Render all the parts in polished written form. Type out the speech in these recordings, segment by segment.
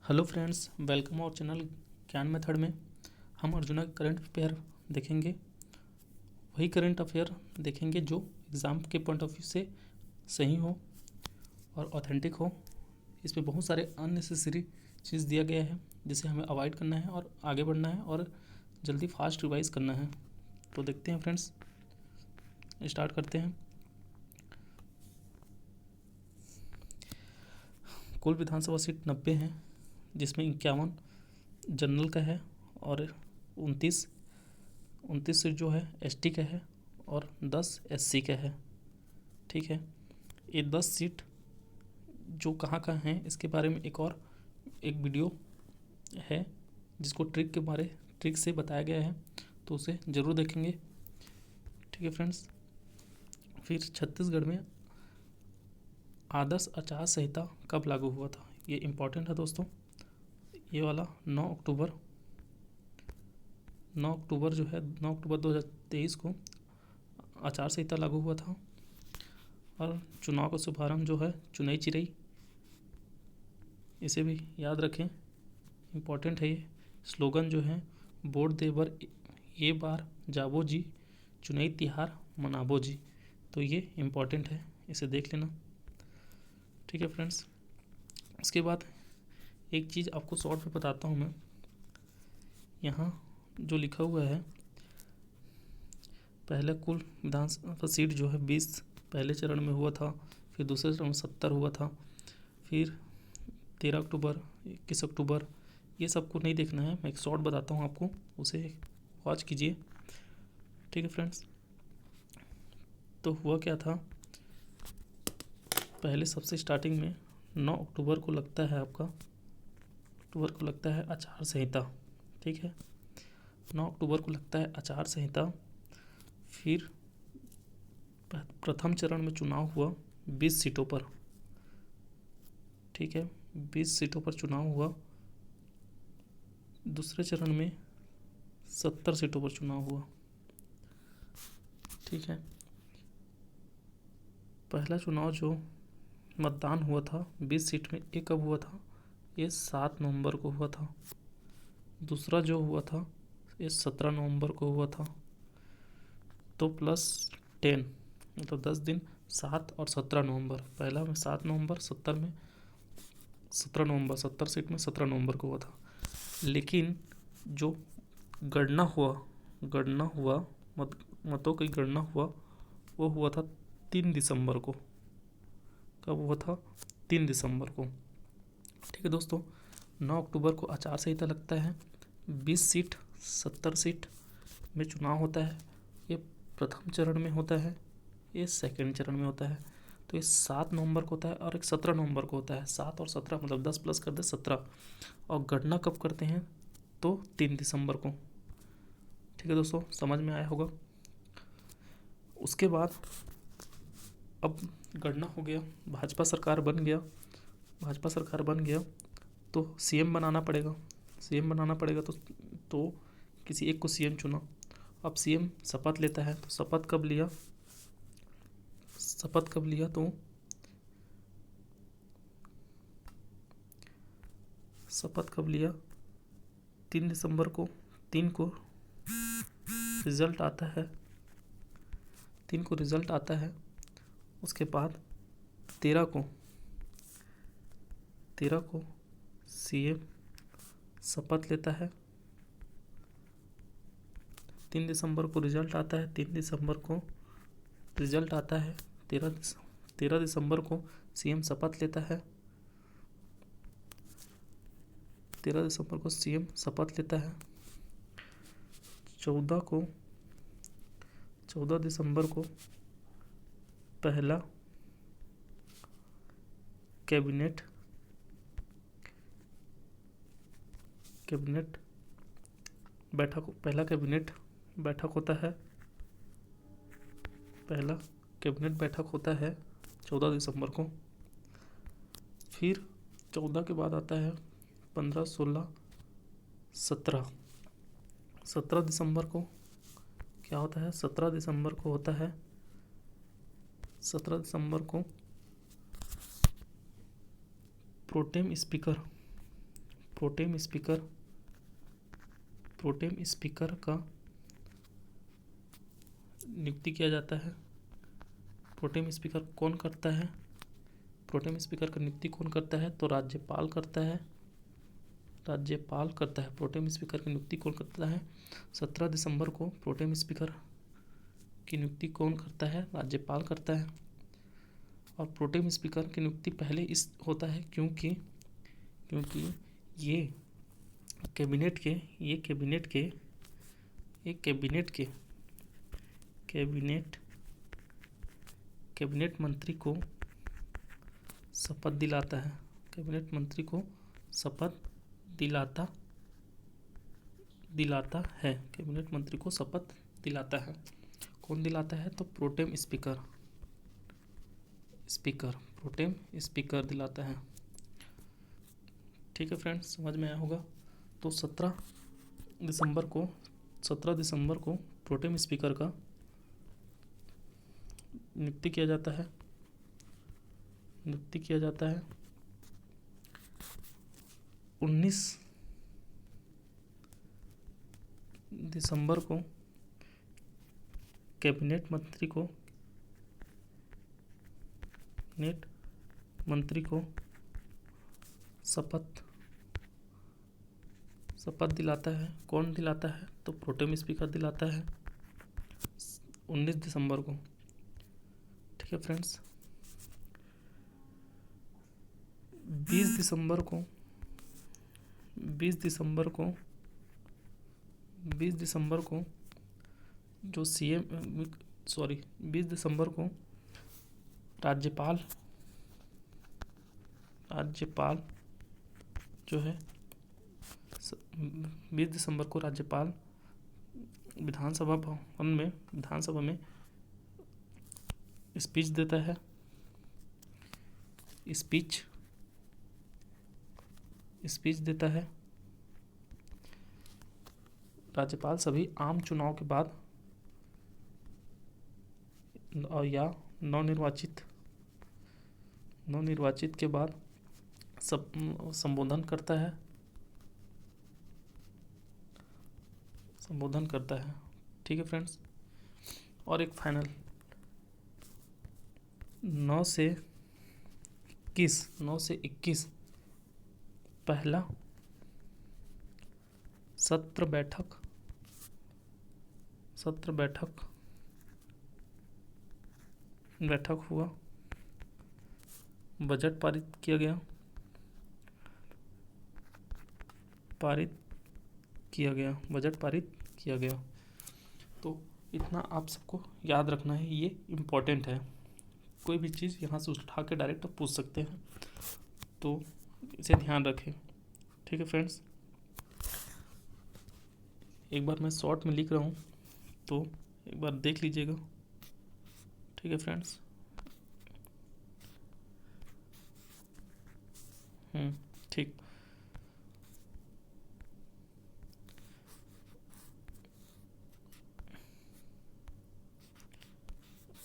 Hello friends, welcome our channel Gyan method में। हम arjuna current affair देखेंगे। वही करंट अफेयर देखेंगे जो एग्ज़ाम के पॉइंट ऑफ व्यू से सही हो और ऑथेंटिक हो। इसमें बहुत सारे अननेसेसरी चीज़ दिया गया है जिसे हमें अवॉइड करना है और आगे बढ़ना है और जल्दी फास्ट रिवाइज करना है। तो देखते हैं फ्रेंड्स, स्टार्ट करते हैं। कुल विधानसभा सीट 90 हैं, जिसमें 51 जनरल का है और 29 सीट जो है एसटी का है और 10 एससी का है। ठीक है, ये 10 सीट जो कहाँ हैं इसके बारे में एक वीडियो है जिसको ट्रिक से बताया गया है, तो उसे ज़रूर देखेंगे। ठीक है फ्रेंड्स, फिर छत्तीसगढ़ में आदर्श आचार संहिता कब लागू हुआ था, ये इम्पोर्टेंट है दोस्तों। ये वाला 9 अक्टूबर जो है 9 अक्टूबर 2023 को आचार संहिता लागू हुआ था। और चुनाव का शुभारंभ जो है चुनाई चिरई, इसे भी याद रखें, इम्पोर्टेंट है ये। स्लोगन जो है वोट देबर ये बार जाबो जी, चुनाई तिहार मनाबो जी, तो ये इम्पोर्टेंट है, इसे देख लेना। ठीक है फ्रेंड्स, उसके बाद एक चीज़ आपको शॉर्ट में बताता हूँ मैं। यहाँ जो लिखा हुआ है, पहले कुल विधानसभा सीट जो है 20 पहले चरण में हुआ था, फिर दूसरे चरण में 70 हुआ था, फिर 13 अक्टूबर 21 अक्टूबर, ये सबको नहीं देखना है। मैं एक शॉर्ट बताता हूँ आपको, उसे वॉच कीजिए। ठीक है फ्रेंड्स, तो हुआ क्या था, पहले सबसे स्टार्टिंग में 9 अक्टूबर को लगता है आचार संहिता। ठीक है, 9 अक्टूबर को लगता है आचार संहिता। फिर प्रथम चरण में चुनाव हुआ 20 सीटों पर। ठीक है, 20 सीटों पर चुनाव हुआ। दूसरे चरण में 70 सीटों पर चुनाव हुआ। ठीक है, पहला चुनाव जो मतदान हुआ था 20 सीट में, ये कब हुआ था, ये 7 नवंबर को हुआ था। दूसरा जो हुआ था ये 17 नवंबर को हुआ था। तो +10 मतलब 10 दिन, 7 और 17 नवंबर। पहला में 7 नवंबर, 17 में 17 नवंबर, 70 सीट में 17 नवंबर को हुआ था। लेकिन जो गणना हुआ मतों की गणना हुआ, वो हुआ था 3 दिसंबर को। कब हुआ था? 3 दिसंबर को। ठीक है दोस्तों, 9 अक्टूबर को आचार संहिता लगता है। 20 सीट 70 सीट में चुनाव होता है। ये प्रथम चरण में होता है, ये सेकंड चरण में होता है। तो ये 7 नवंबर को होता है और एक 17 नवंबर को होता है। 7 और 17 मतलब 10 प्लस कर दे 17। और गणना कब करते हैं? तो 3 दिसंबर को। ठीक है दोस्तों, समझ में आया होगा। उसके बाद अब गणना हो गया, भाजपा सरकार बन गया तो सीएम बनाना पड़ेगा। तो किसी एक को सीएम चुना। अब सीएम शपथ लेता है, तो शपथ कब लिया? तो शपथ कब लिया? 3 दिसंबर को। 3 को रिजल्ट आता है। उसके बाद 13 को सीएम शपथ लेता है। 3 दिसंबर को रिजल्ट आता है। 13 दिसंबर को सीएम शपथ लेता है। 14 दिसंबर को पहला कैबिनेट बैठक होता है 14 दिसंबर को। फिर 14 के बाद आता है 15, 16, 17। 17 दिसंबर को क्या होता है? 17 दिसंबर को प्रोटेम प्रोटेम स्पीकर का नियुक्ति किया जाता है। प्रोटेम स्पीकर कौन करता है? प्रोटेम स्पीकर का नियुक्ति कौन करता है? तो राज्यपाल करता है। प्रोटेम स्पीकर की नियुक्ति कौन करता है? 17 दिसंबर को प्रोटेम स्पीकर की नियुक्ति कौन करता है? राज्यपाल करता है। और प्रोटेम स्पीकर की नियुक्ति पहले इस होता है क्योंकि ये कैबिनेट मंत्री को शपथ दिलाता है। कैबिनेट मंत्री को शपथ दिलाता है। कौन दिलाता है? तो प्रोटेम स्पीकर दिलाता है। ठीक है फ्रेंड्स, समझ में आया होगा। तो 17 दिसंबर को प्रोटेम स्पीकर का नियुक्ति किया जाता है। 19 दिसंबर को कैबिनेट मंत्री को शपथ दिलाता है। कौन दिलाता है? तो प्रोटेम स्पीकर दिलाता है 19 दिसंबर को। ठीक है फ्रेंड्स, 20 दिसंबर को 20 दिसंबर को राज्यपाल जो है 20 दिसंबर को राज्यपाल विधानसभा में स्पीच देता है। स्पीच देता है। राज्यपाल सभी आम चुनाव के बाद या नवनिर्वाचित के बाद संबोधन करता है। ठीक है फ्रेंड्स, और एक फाइनल 9 से 21 पहला सत्र बैठक हुआ। बजट पारित किया गया। तो इतना आप सबको याद रखना है, ये इम्पोर्टेंट है। कोई भी चीज़ यहाँ से उठा के डायरेक्ट पूछ सकते हैं, तो इसे ध्यान रखें। ठीक है फ्रेंड्स, एक बार मैं शॉर्ट में लिख रहा हूँ, तो एक बार देख लीजिएगा। ठीक है फ्रेंड्स, ठीक।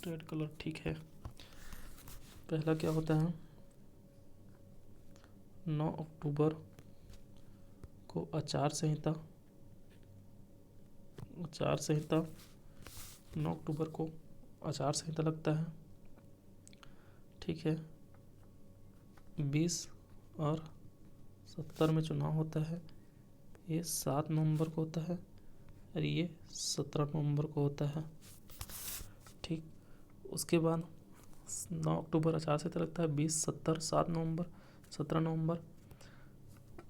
रेड कलर ठीक है। पहला क्या होता है? 9 अक्टूबर को आचार संहिता 9 अक्टूबर को आचार संहिता लगता है। ठीक है, 20 और 70 में चुनाव होता है। ये 7 नवंबर को होता है और ये 17 नवंबर को होता है। ठीक, उसके बाद 9 अक्टूबर आचार संहिता लगता है, 20, 70, 7 नवंबर, 17 नवंबर।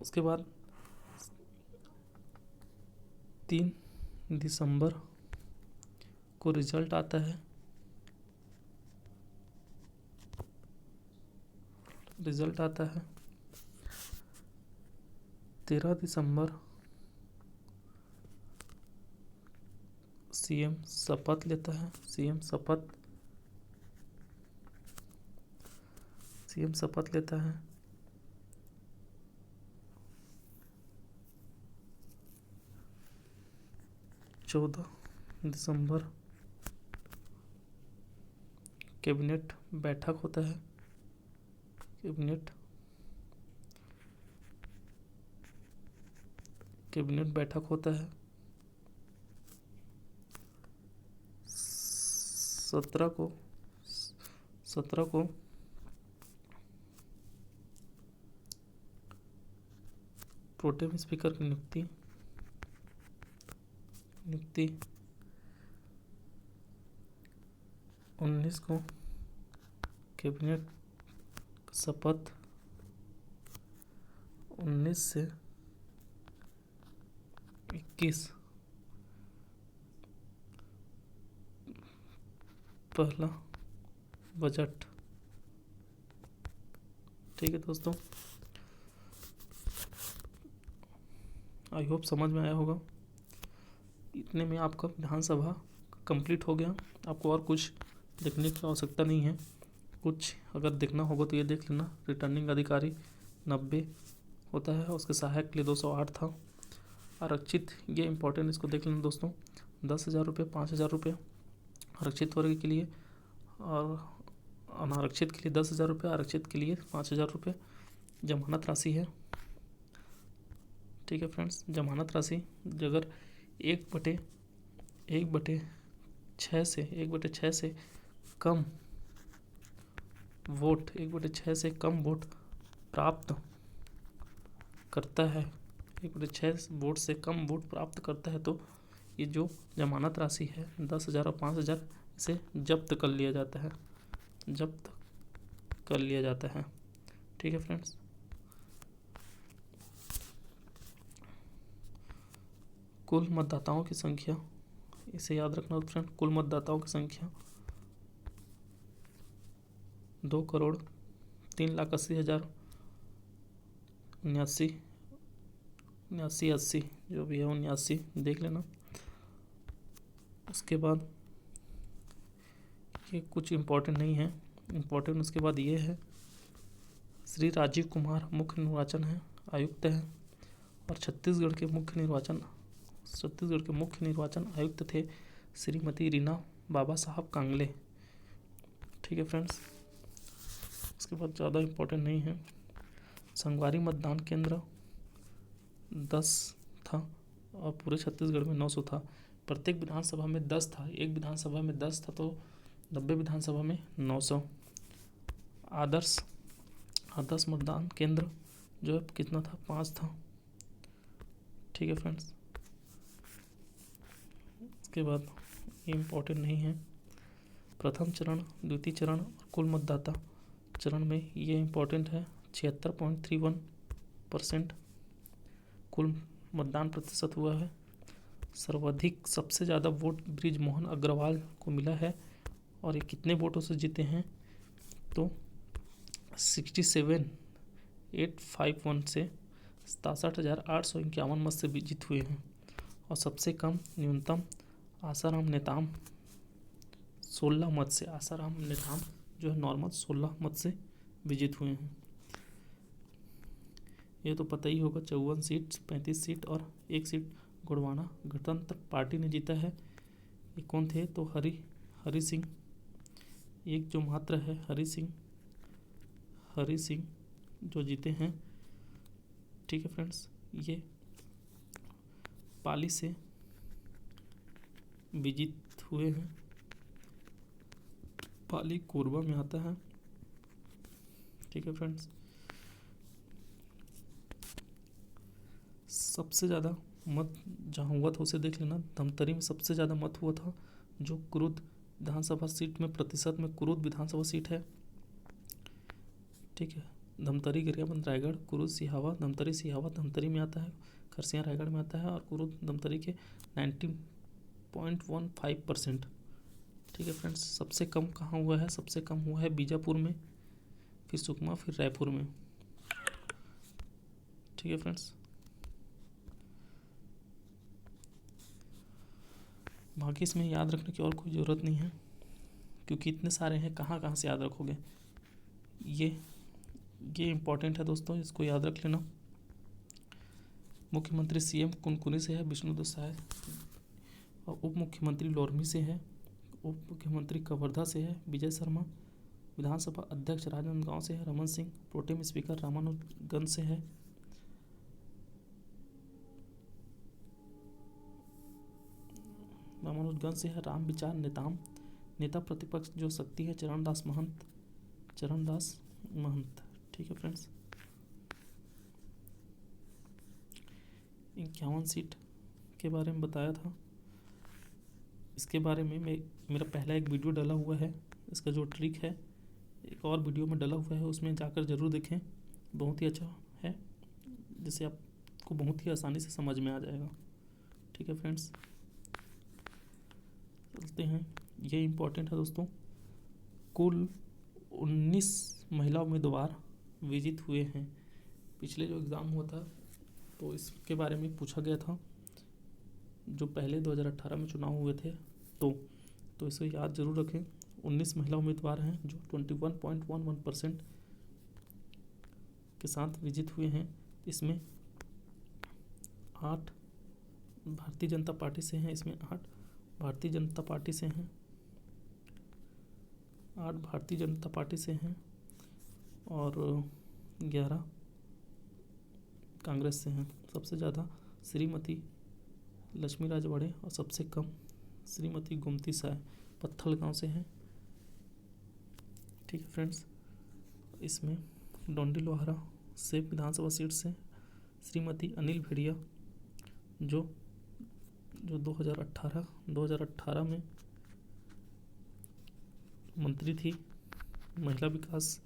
उसके बाद 3 दिसंबर को रिजल्ट आता है। 13 दिसंबर सीएम शपथ लेता है। सीएम शपथ लेता है। 14 दिसंबर कैबिनेट बैठक होता है। कैबिनेट बैठक होता है। 17 को प्रोटेम स्पीकर की नियुक्ति 19 को कैबिनेट शपथ 19 से 21 पहला बजट। ठीक है दोस्तों, आई होप समझ में आया होगा। इतने में आपका विधानसभा कंप्लीट हो गया। आपको और कुछ देखने की आवश्यकता नहीं है। कुछ अगर देखना होगा तो ये देख लेना। रिटर्निंग अधिकारी 90 होता है, उसके सहायक के लिए 208 था। आरक्षित, ये इंपॉर्टेंट, इसको देख लेना दोस्तों। 10,000 रुपये, 5,000 रुपये आरक्षित वर्ग के लिए, और अनारक्षित के लिए 10,000 रुपये, आरक्षित के लिए 5,000 रुपये जमानत राशि है। ठीक है फ्रेंड्स, जमानत राशि अगर 1/6 से कम वोट 1/6 से कम वोट प्राप्त करता है, 1/6 वोट से कम वोट प्राप्त करता है, तो ये जो जमानत राशि है 10,000 और 5,000 इसे जब्त कर लिया जाता है। ठीक है फ्रेंड्स, कुल मतदाताओं की संख्या, इसे याद रखना फ्रेंड, कुल मतदाताओं की संख्या 2,03,80,079 जो भी है 79 देख लेना। उसके बाद ये कुछ इम्पोर्टेंट नहीं है, इम्पोर्टेंट उसके बाद ये है, श्री राजीव कुमार मुख्य निर्वाचन आयुक्त हैं, और छत्तीसगढ़ के मुख्य निर्वाचन आयुक्त थे श्रीमती रीना बाबा साहब कांगले। ठीक है फ्रेंड्स, उसके बाद ज़्यादा इम्पोर्टेंट नहीं है। संगवारी मतदान केंद्र 10 था और पूरे छत्तीसगढ़ में 900 था। प्रत्येक विधानसभा में 10 था, एक विधानसभा में 10 था तो 90 विधानसभा में 900। आदर्श मतदान केंद्र जो है कितना था, 5 था। ठीक है फ्रेंड्स, उसके बाद ये इम्पोर्टेंट नहीं है। प्रथम चरण, द्वितीय चरण और कुल मतदाता चरण में ये इम्पोर्टेंट है। 76.31% कुल मतदान प्रतिशत हुआ है। सर्वाधिक, सबसे ज़्यादा वोट बृजमोहन अग्रवाल को मिला है, और ये कितने वोटों से जीते हैं, तो 67,851 से 67,851 मत से विजित हुए हैं। और सबसे कम, न्यूनतम आसाराम नेताम 16 मत से, आसाराम नेताम जो है नॉर्मल 16 मत से विजित हुए हैं। ये तो पता ही होगा, 54 सीट, 35 सीट और 1 सीट गोंडवाना गणतंत्र पार्टी ने जीता है। ये कौन थे, तो हरि सिंह, एक जो मात्र है हरि सिंह जो जीते हैं। ठीक है फ्रेंड्स, ये पाली से विजित हुए हैं। पाली कोरबा में आता है। ठीक है फ्रेंड्स, सबसे ज़्यादा मत जहाँ हुआ था उसे देख लेना। धमतरी में सबसे ज़्यादा मत हुआ था, जो कुरुद विधानसभा सीट में प्रतिशत में कुरुद विधानसभा सीट है। ठीक है, धमतरी, गरियाबंद, रायगढ़, कुरुद, सिहावा, धमतरी में आता है, खरसिया रायगढ़ में आता है, और कुरुद धमतरी के 90.15%। ठीक है फ्रेंड्स, सबसे कम कहाँ हुआ है, सबसे कम हुआ है बीजापुर में, फिर सुकमा, फिर रायपुर में। ठीक है फ्रेंड्स, बाकी इसमें याद रखने की और कोई ज़रूरत नहीं है, क्योंकि इतने सारे हैं, कहाँ कहाँ से याद रखोगे। ये इम्पोर्टेंट है दोस्तों, इसको याद रख लेना। मुख्यमंत्री सीएम कुनकुनी से है, विष्णुदत्त साय, और उप मुख्यमंत्री लोरमी से है, उप मुख्यमंत्री कवर्धा से है विजय शर्मा, विधानसभा अध्यक्ष राजनांदगांव से है रमन सिंह, प्रोटेम स्पीकर रामानुजगंज से है रामानुजगंज से है राम विचार नेताम। नेता प्रतिपक्ष जो शक्ति है चरणदास महंत। ठीक है फ्रेंड्स। 51 सीट के बारे में बताया था। इसके बारे में मेरा पहला एक वीडियो डला हुआ है, इसका जो ट्रिक है एक और वीडियो में डला हुआ है, उसमें जाकर ज़रूर देखें, बहुत ही अच्छा है, जिससे आपको बहुत ही आसानी से समझ में आ जाएगा। ठीक है फ्रेंड्स, चलते हैं। ये इम्पोर्टेंट है दोस्तों। कुल 19 महिला उम्मीदवार विजित हुए हैं। पिछले जो एग्ज़ाम हुआ था तो इसके बारे में पूछा गया था, जो पहले 2018 में चुनाव हुए थे, तो इसे याद ज़रूर रखें। 19 महिला उम्मीदवार हैं जो 21.11% के साथ विजित हुए हैं। इसमें 8 भारतीय जनता पार्टी से हैं, इसमें 8 भारतीय जनता पार्टी से हैं, 8 भारतीय जनता पार्टी से हैं और 11 कांग्रेस से हैं। सबसे ज़्यादा श्रीमती लक्ष्मी राजवाड़े और सबसे कम श्रीमती गोमती साय पत्थल गांव से हैं। ठीक है फ्रेंड्स, इसमें डोंडी लोहारा से विधानसभा सीट से श्रीमती अनिल भेड़िया जो 2018 में मंत्री थी, महिला विकास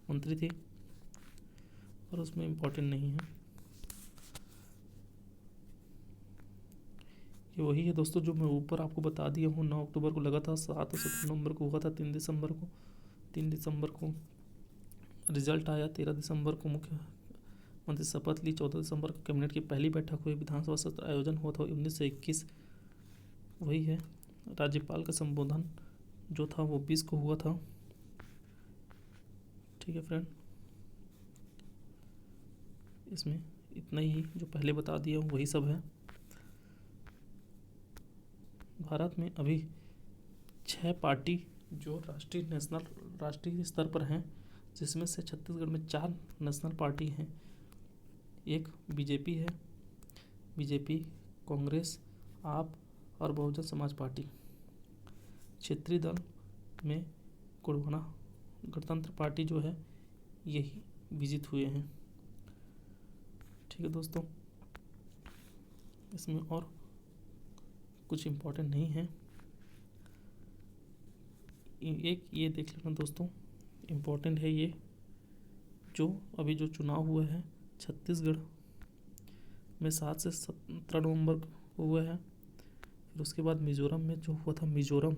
मंत्री थी, और उसमें इम्पोर्टेंट नहीं है। ये वही है दोस्तों जो मैं ऊपर आपको बता दिया हूँ। 9 अक्टूबर को लगा था, 7 और 17 नवंबर को हुआ था, 3 दिसंबर को रिजल्ट आया, 13 दिसंबर को मुख्यमंत्री शपथ ली, 14 दिसंबर को कैबिनेट की पहली बैठक हुई, विधानसभा सत्र आयोजन हुआ था 19 से 21, वही है। राज्यपाल का संबोधन जो था वो 20 को हुआ था। ठीक है फ्रेंड, इसमें इतना ही जो पहले बता दिया हूँ वही सब है। भारत में अभी 6 पार्टी जो राष्ट्रीय स्तर पर हैं, जिसमें से छत्तीसगढ़ में 4 नेशनल पार्टी हैं। एक बीजेपी, कांग्रेस, आप और बहुजन समाज पार्टी। क्षेत्रीय दल में कुर्बाना गणतंत्र पार्टी जो है यही विजित हुए हैं। ठीक है दोस्तों, इसमें और कुछ इम्पोर्टेंट नहीं है। एक ये देख लेना दोस्तों, इम्पोर्टेंट है ये जो अभी जो चुनाव हुआ है छत्तीसगढ़ में 7 से 17 नवंबर को हुआ है। फिर उसके बाद मिज़ोरम में जो हुआ था, मिज़ोरम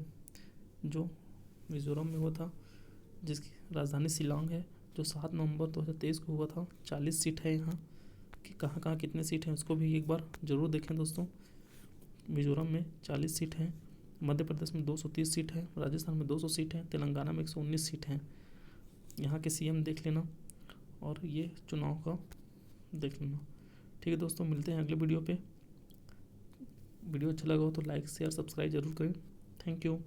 में हुआ था, जिसकी राजधानी शिलांग है, जो 7 नवंबर 2023 को हुआ था। 40 सीट है यहाँ कि कहाँ कितने सीट हैं उसको भी एक बार ज़रूर देखें दोस्तों। मिज़ोरम में 40 सीट हैं, मध्य प्रदेश में 230 सीट है, राजस्थान में 200 सीट है, तेलंगाना में 119 सीट हैं। यहाँ के सीएम देख लेना और ये चुनाव का देख लेना। ठीक है दोस्तों, मिलते हैं अगले वीडियो पे। वीडियो अच्छा लगा हो तो लाइक शेयर सब्सक्राइब जरूर करें। Thank you.